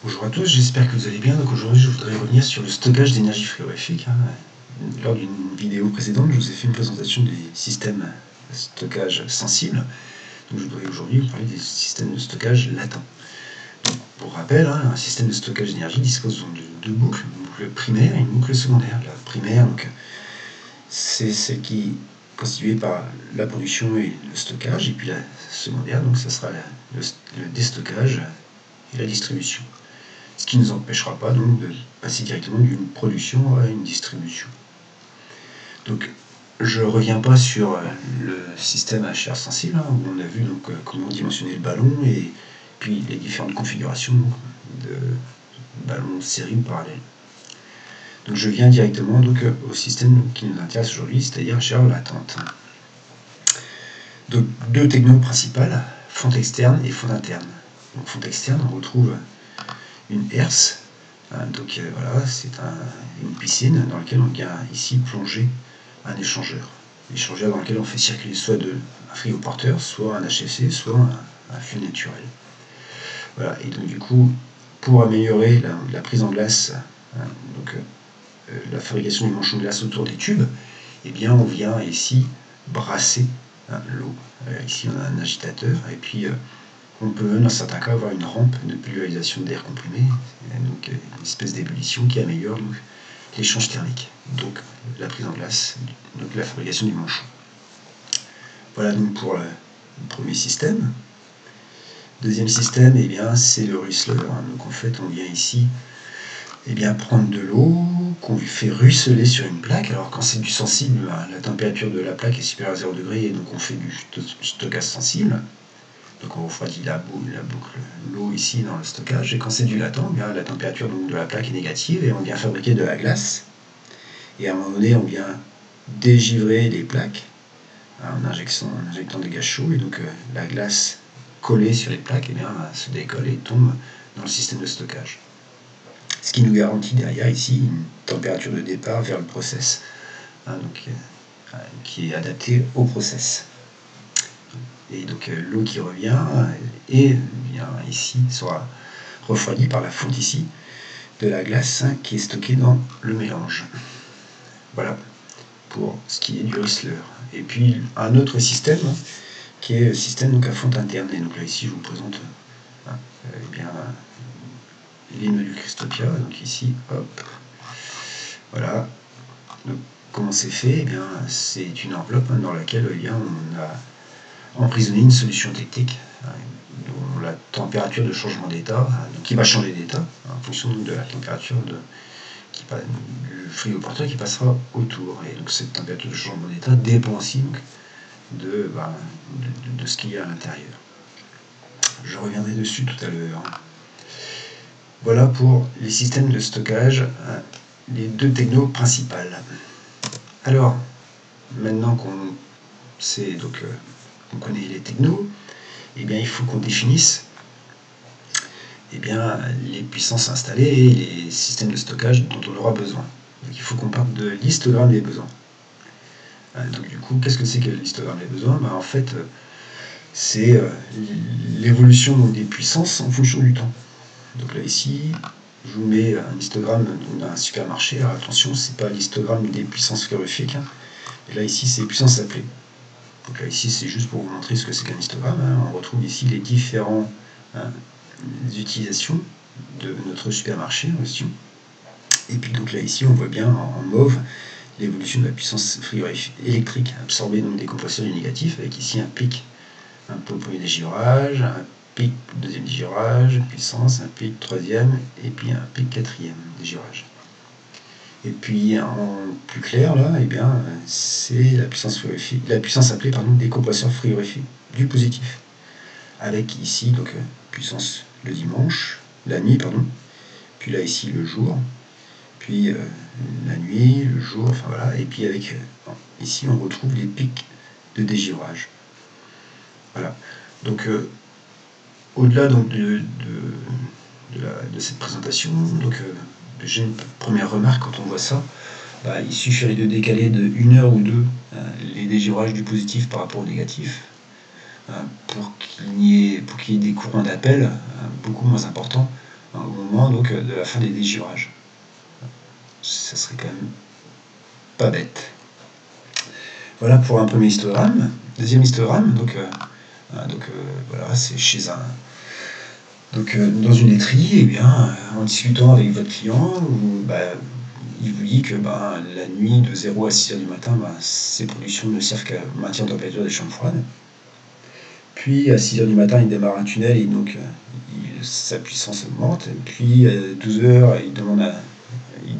Bonjour à tous, j'espère que vous allez bien. Donc aujourd'hui, je voudrais revenir sur le stockage d'énergie frigorifique. Lors d'une vidéo précédente, je vous ai fait une présentation des systèmes de stockage sensibles. Donc je voudrais aujourd'hui vous parler des systèmes de stockage latents. Donc, pour rappel, un système de stockage d'énergie dispose de deux boucles, une boucle primaire et une boucle secondaire. La primaire, c'est celle qui est constituée par la production et le stockage, et puis la secondaire, donc ça sera le déstockage et la distribution. Ce qui ne nous empêchera pas donc de passer directement d'une production à une distribution. Donc je ne reviens pas sur le système à charge sensible, où on a vu donc comment dimensionner le ballon et puis les différentes configurations de ballons série ou parallèle. Donc je viens directement donc au système qui nous intéresse aujourd'hui, c'est-à-dire charge latente. Donc deux technos principales, fonte externe et fonte interne. Donc fonte externe, on retrouve une herse. Donc voilà, c'est une piscine dans laquelle on vient ici plonger un échangeur. L'échangeur dans lequel on fait circuler soit un frigo-porteur, soit un HFC, soit un flux naturel. Voilà, et donc du coup, pour améliorer la prise en glace, la fabrication du manchon de glace autour des tubes, eh bien on vient ici brasser l'eau. Ici on a un agitateur, et puis on peut dans certains cas avoir une rampe de pulvérisation d'air comprimé, donc une espèce d'ébullition qui améliore l'échange thermique, donc la prise en glace, donc la fabrication du manchon. Voilà donc pour le premier système. Deuxième système, eh bien c'est le ruisseleur. Donc en fait on vient ici prendre de l'eau qu'on fait ruisseler sur une plaque. Alors quand c'est du sensible, la température de la plaque est supérieure à 0 degré, et donc on fait du stockage sensible. Donc on refroidit l'eau ici dans le stockage, et quand c'est du latent, bien, la température de la plaque est négative et on vient fabriquer de la glace. Et à un moment donné, on vient dégivrer les plaques en injectant des gaz chauds, et donc la glace collée sur les plaques se décolle et tombe dans le système de stockage. Ce qui nous garantit derrière ici une température de départ vers le process, qui est adaptée au process. Et donc l'eau qui revient et bien ici sera refroidie par la fonte ici de la glace qui est stockée dans le mélange. Voilà pour ce qui est du ruisseleur. Et puis un autre système qui est le système donc à fonte interne. Et donc là ici je vous présente les modules Christopia. Donc ici hop, voilà. Donc comment c'est fait? Eh bien c'est une enveloppe dans laquelle on a emprisonner une solution technique dont la température de changement d'état, qui va changer d'état en fonction de la température du frigo-porteur qui passera autour. Et donc cette température de changement d'état dépend aussi de ce qu'il y a à l'intérieur. Je reviendrai dessus tout à l'heure. Voilà pour les systèmes de stockage, les deux technos principales. Alors, maintenant qu'on sait donc on connaît les technos, eh bien, il faut qu'on définisse les puissances installées et les systèmes de stockage dont on aura besoin. Donc il faut qu'on parte de l'histogramme des besoins. Donc du coup, qu'est-ce que c'est que l'histogramme des besoins? En fait, c'est l'évolution des puissances en fonction du temps. Donc là ici, je vous mets un histogramme d'un supermarché. Alors attention, c'est pas l'histogramme des puissances frigorifiques. Et là ici, c'est les puissances appelées. Donc là ici, c'est juste pour vous montrer ce que c'est qu'un histogramme. On retrouve ici les différentes utilisations de notre supermarché en question. Et puis donc là ici, on voit bien en mauve l'évolution de la puissance frigorifique électrique absorbée donc des compresseurs du négatif, avec ici un pic pour le premier dégivrage, un pic pour le deuxième dégivrage, puissance, un pic troisième, et puis un pic quatrième dégivrage. Et puis en plus clair là, c'est la puissance appelée des compresseurs frigorifiques du positif. Avec ici donc puissance le dimanche, la nuit pardon, puis là ici le jour, puis la nuit, le jour, enfin voilà, et puis avec ici on retrouve les pics de dégivrage. Voilà. Donc au-delà donc de cette présentation, j'ai une première remarque quand on voit ça. Il suffirait de décaler de 1 heure ou 2 les dégivrages du positif par rapport au négatif pour qu'il y ait des courants d'appel beaucoup moins importants au moment moment donc, de la fin des déjurages. Ça serait quand même pas bête. Voilà pour un premier histogramme. Deuxième histogramme, voilà, c'est chez un... Donc dans une laiterie, eh bien, en discutant avec votre client, il vous dit que la nuit de 0 à 6 heures du matin, ses productions ne servent qu'à maintenir la température des chambres froides. Puis à 6 heures du matin, il démarre un tunnel et donc sa puissance augmente. Et puis à 12 heures, il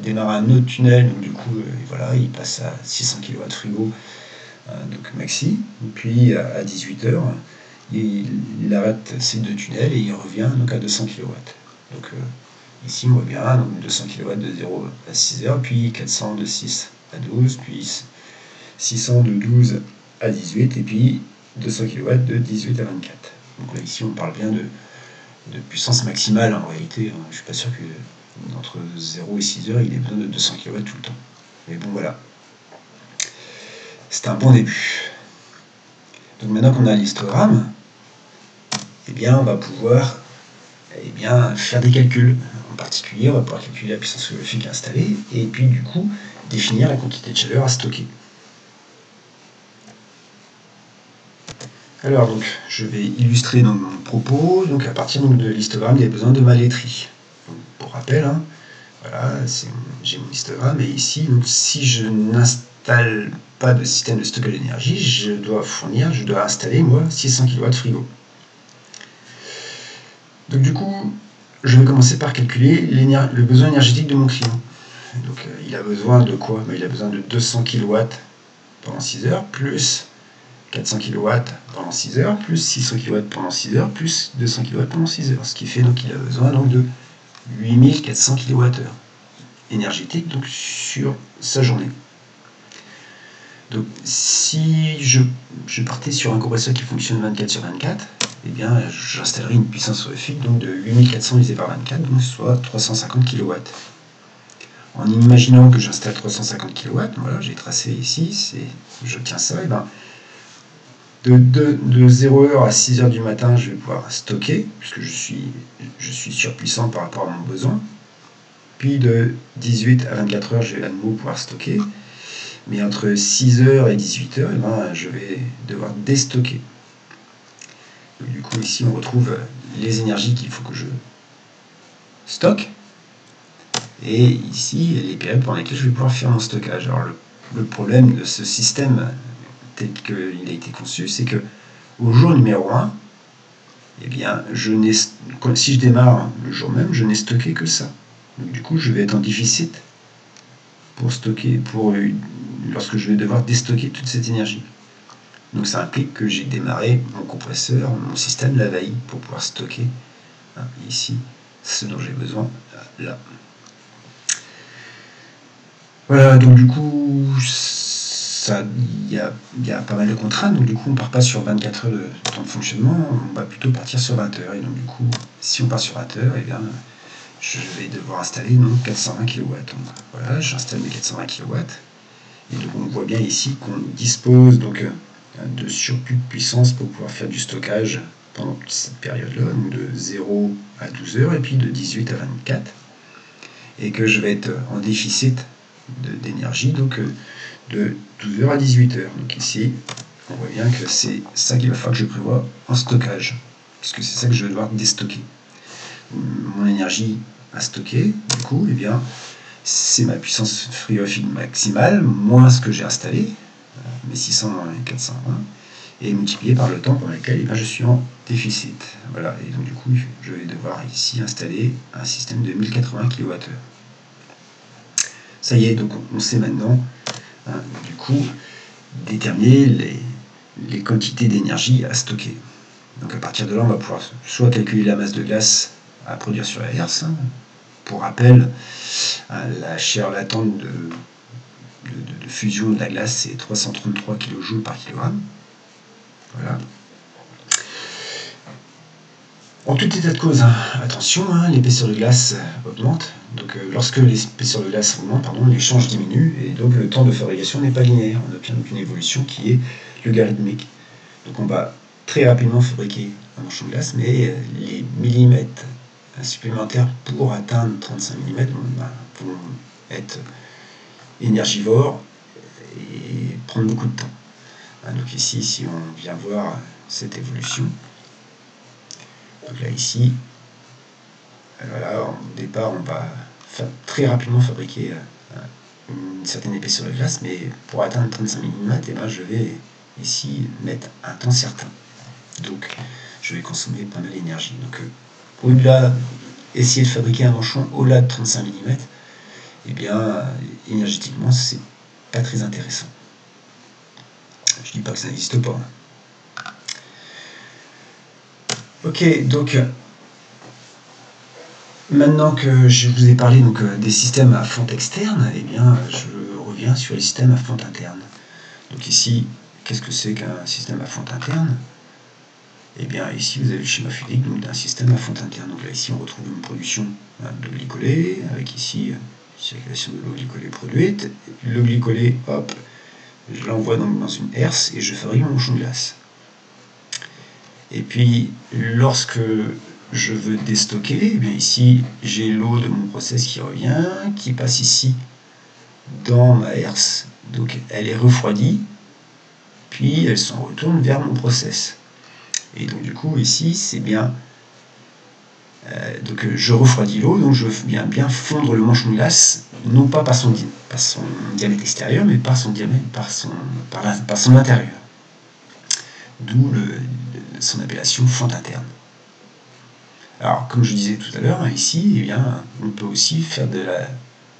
démarre un autre tunnel, donc du coup, voilà, il passe à 600 kW frigo, donc maxi. Et puis à 18 heures, il arrête ces deux tunnels et il revient donc à 200 kW. Donc ici on voit bien donc 200 kW de 0 à 6 heures, puis 400 de 6 à 12, puis 600 de 12 à 18, et puis 200 kW de 18 à 24. Donc là ici on parle bien de puissance maximale en réalité. Je ne suis pas sûr que entre 0 et 6 heures il ait besoin de 200 kW tout le temps. Mais bon voilà. C'est un bon début. Donc maintenant qu'on a l'histogramme, eh bien on va pouvoir faire des calculs. En particulier, on va pouvoir calculer la puissance calorifique installée et puis du coup définir la quantité de chaleur à stocker. Alors donc je vais illustrer mon propos. Donc à partir de l'histogramme, il y a besoin de ma laiterie. Donc, pour rappel, voilà, j'ai mon histogramme et ici, donc, si je n'installe pas de système de stockage d'énergie, je dois installer moi 600 kW de frigo. Donc du coup, je vais commencer par calculer le besoin énergétique de mon client. Donc il a besoin de quoi? Il a besoin de 200 kW pendant 6 heures, plus 400 kW pendant 6 heures, plus 600 kW pendant 6 heures, plus 200 kW pendant 6 heures. Ce qui fait qu'il a besoin donc, de 8400 kWh énergétiques donc, sur sa journée. Donc si je partais sur un compresseur qui fonctionne 24 sur 24, eh bien j'installerai une puissance calorifique donc de 8400 divisé par 24, donc soit 350 kW. En imaginant que j'installe 350 kW, voilà, j'ai tracé ici, j'obtiens ça, et de 0h à 6h du matin, je vais pouvoir stocker, puisque je suis surpuissant par rapport à mon besoin. Puis de 18 à 24h, je vais à nouveau pouvoir stocker. Mais entre 6h et 18h, je vais devoir déstocker. Donc, du coup, ici, on retrouve les énergies qu'il faut que je stocke. Et ici, les périodes pendant lesquelles je vais pouvoir faire mon stockage. Alors, le problème de ce système tel qu'il a été conçu, c'est que au jour numéro 1, eh bien, si je démarre le jour même, je n'ai stocké que ça. Donc, du coup, je vais être en déficit pour stocker, lorsque je vais devoir déstocker toute cette énergie. Donc ça implique que j'ai démarré mon compresseur, mon système la veille pour pouvoir stocker ici ce dont j'ai besoin là. Voilà, donc du coup, il y a pas mal de contraintes, donc du coup on ne part pas sur 24 heures de temps de fonctionnement, on va plutôt partir sur 20 heures. Et donc du coup, si on part sur 20 heures, eh bien, je vais devoir installer donc 420 kW. Donc, voilà, j'installe mes 420 kW. Et donc on voit bien ici qu'on dispose donc de surplus de puissance pour pouvoir faire du stockage pendant toute cette période-là, donc de 0 à 12 heures et puis de 18 à 24. Et que je vais être en déficit d'énergie, donc de 12 heures à 18 heures. Donc ici, on voit bien que c'est ça qu'il va falloir que je prévoie en stockage, puisque c'est ça que je vais devoir déstocker. Mon énergie à stocker, du coup, eh bien, c'est ma puissance frigorifique maximale, moins ce que j'ai installé, mes 600 et 420, et multiplié par le temps pendant lequel eh bien, je suis en déficit. Voilà, et donc du coup, je vais devoir ici installer un système de 1080 kWh. Ça y est, donc on sait maintenant, du coup, déterminer les quantités d'énergie à stocker. Donc à partir de là, on va pouvoir soit calculer la masse de glace à produire sur la herse. Pour rappel, la chaleur latente de fusion de la glace, c'est 333 kJ par kg. Voilà. En tout état de cause, attention, l'épaisseur de glace augmente. Donc lorsque l'épaisseur de glace augmente, les charges diminuent et donc le temps de fabrication n'est pas linéaire. On obtient donc une évolution qui est logarithmique. Donc on va très rapidement fabriquer un manchon de glace, mais les millimètres supplémentaires pour atteindre 35 mm vont être énergivores et prendre beaucoup de temps. Donc ici, si on vient voir cette évolution, donc là ici, voilà, au départ, on va très rapidement fabriquer une certaine épaisseur de glace, mais pour atteindre 35 mm, et ben, je vais ici mettre un temps certain. Donc, je vais consommer pas mal d'énergie. Donc, au-delà, essayer de fabriquer un manchon au-delà de 35 mm, eh bien, énergétiquement, c'est pas très intéressant. Je dis pas que ça n'existe pas. Ok, donc maintenant que je vous ai parlé donc, des systèmes à fente externe, eh bien, je reviens sur les systèmes à fente interne. Donc ici, qu'est-ce que c'est qu'un système à fente interne? Eh bien, ici, vous avez le schéma physique d'un système à fente interne. Donc là, ici, on retrouve une production de glycolé, avec ici une circulation de l'eau glycolée produite. Le glycolé, hop, je l'envoie donc dans une herse et je fabrique mon manchon de glace. Et puis, lorsque je veux déstocker, eh bien ici, j'ai l'eau de mon process qui revient, qui passe ici dans ma herse. Donc, elle est refroidie, puis elle s'en retourne vers mon process. Et donc, du coup, ici, c'est bien... donc, je refroidis l'eau, donc je viens bien fondre le manchon de glace, non pas par son diamètre extérieur, mais par son diamètre, par son intérieur. D'où son appellation fente interne. Alors, comme je disais tout à l'heure, ici, eh bien, on peut aussi faire de la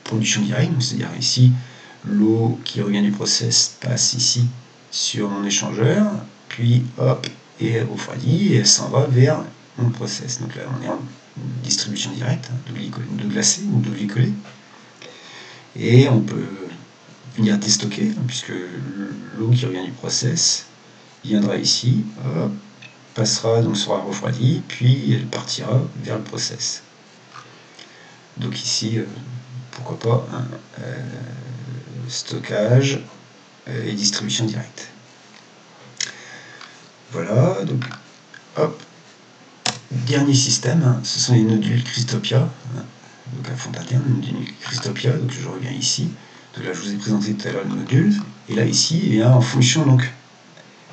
production directe, c'est-à-dire ici, l'eau qui revient du process passe ici sur mon échangeur, puis hop, et elle refroidit, et elle s'en va vers mon process. Donc là, on est en distribution directe de glacé ou de glycolé. Et on peut venir déstocker, puisque l'eau qui revient du process viendra ici, hop, passera, donc sera refroidie, puis elle partira vers le process. Donc ici, pourquoi pas, stockage et distribution directe. Voilà, donc hop, dernier système, ce sont les nodules Christopia, donc à fente interne, nodule Christopia, donc je reviens ici. Donc là, je vous ai présenté tout à l'heure le nodule, et là ici, eh bien, en fonction donc,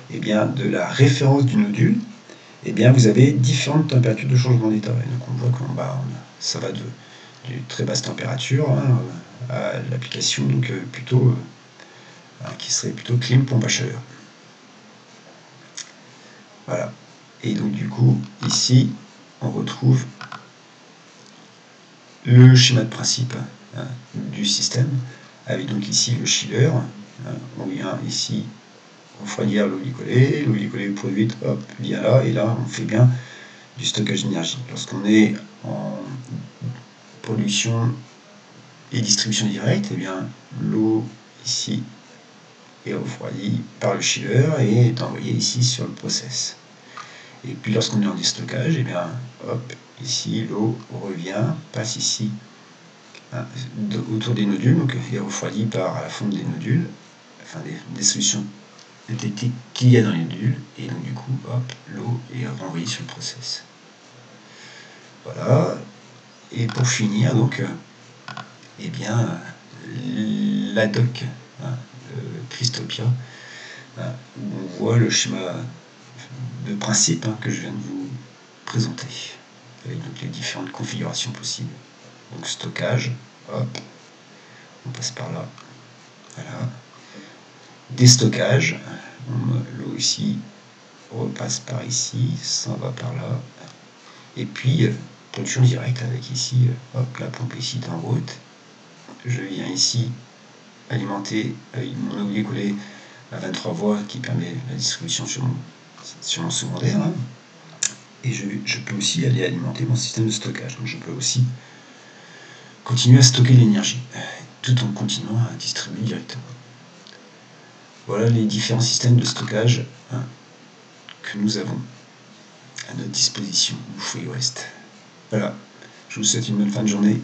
eh bien, de la référence du nodule, eh bien, vous avez différentes températures de changement d'état. Donc on voit que ça va de très basse température à l'application donc plutôt qui serait plutôt clim pompe à chaleur. Voilà. Et donc du coup ici on retrouve le schéma de principe du système avec donc ici le chiller. On vient ici refroidir l'eau glycolée produite, hop, vient là, et là on fait bien du stockage d'énergie. Lorsqu'on est en production et distribution directe, eh bien l'eau ici est refroidie par le chiller et est envoyée ici sur le process. Et puis lorsqu'on est en déstockage, eh bien hop, ici l'eau revient, passe ici autour des nodules, donc est refroidie par la fonte des nodules, enfin des solutions électriques qu'il y a dans les nodules, et donc du coup hop, l'eau est renvoyée sur le process. Voilà. Et pour finir, donc, eh bien, la doc Christopia, où on voit le schéma de principe que je viens de vous présenter, avec donc les différentes configurations possibles. Donc stockage, hop, on passe par là, voilà. Déstockage, l'eau ici repasse par ici, s'en va par là, et puis production directe avec ici, hop, la pompe ici en route. Je viens ici alimenter avec mon eau glycolée à 23 voies qui permet la distribution sur mon secondaire. Et je peux aussi aller alimenter mon système de stockage. Donc je peux aussi continuer à stocker l'énergie tout en continuant à distribuer directement. Voilà les différents systèmes de stockage que nous avons à notre disposition au Free West. Voilà, je vous souhaite une bonne fin de journée.